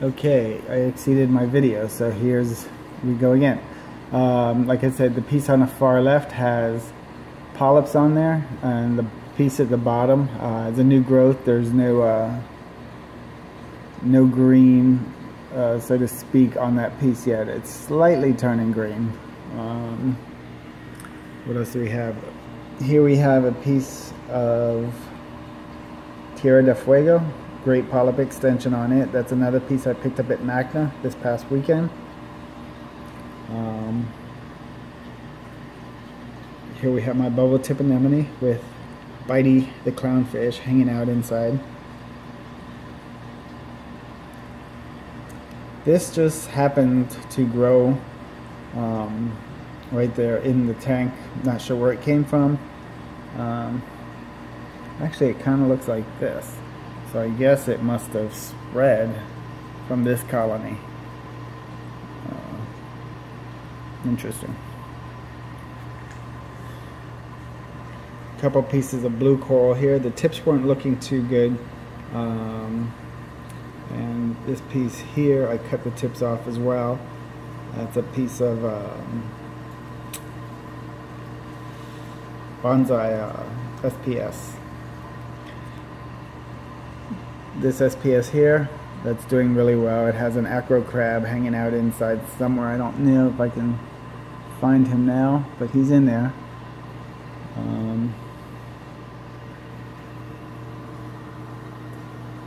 Okay, I exceeded my video, so we go again. Like I said, the piece on the far left has polyps on there, and the piece at the bottom is a new growth. There's no green, so to speak, on that piece yet. It's slightly turning green. What else do we have? Here we have a piece of Tierra del Fuego. Great polyp extension on it. That's another piece I picked up at MACNA this past weekend. Here we have my bubble tip anemone with Bitey the clownfish hanging out inside. This just happened to grow right there in the tank. Not sure where it came from. Actually, it kind of looks like this. So I guess it must have spread from this colony. Interesting. A couple pieces of blue coral here. The tips weren't looking too good. And this piece here, I cut the tips off as well. That's a piece of bonsai SPS. This SPS here, that's doing really well. It has an acro crab hanging out inside somewhere. I don't know if I can find him now, but he's in there.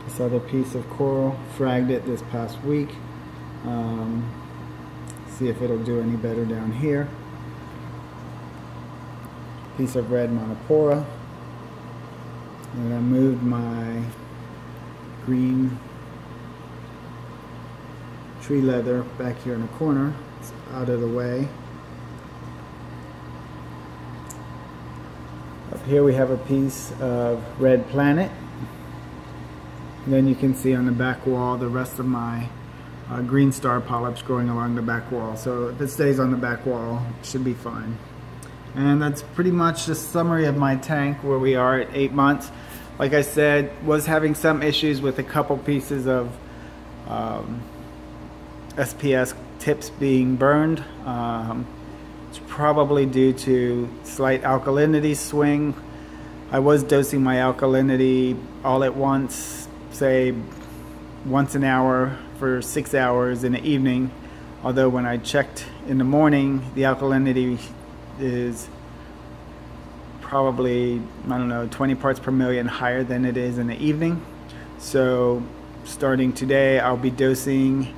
This other piece of coral, fragged it this past week. See if it'll do any better down here. Piece of red monopora. And I moved my green tree leather back here in the corner. It's out of the way. Up here we have a piece of red planet. And then you can see on the back wall the rest of my green star polyps growing along the back wall. So if it stays on the back wall, it should be fine. And that's pretty much the summary of my tank where we are at 8 months. Like I said, was having some issues with a couple pieces of SPS tips being burned. It's probably due to slight alkalinity swing. I was dosing my alkalinity all at once, say once an hour for 6 hours in the evening. Although when I checked in the morning, the alkalinity is probably, I don't know, 20 parts per million higher than it is in the evening. So starting today, I'll be dosing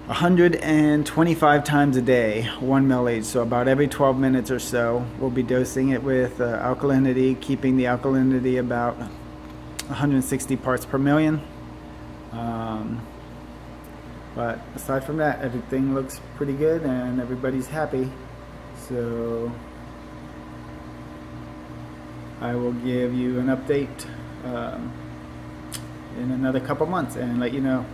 125 times a day, 1 ml each. So about every 12 minutes or so, we'll be dosing it with alkalinity, keeping the alkalinity about 160 parts per million. But aside from that, everything looks pretty good and everybody's happy. So I will give you an update in another couple months and let you know.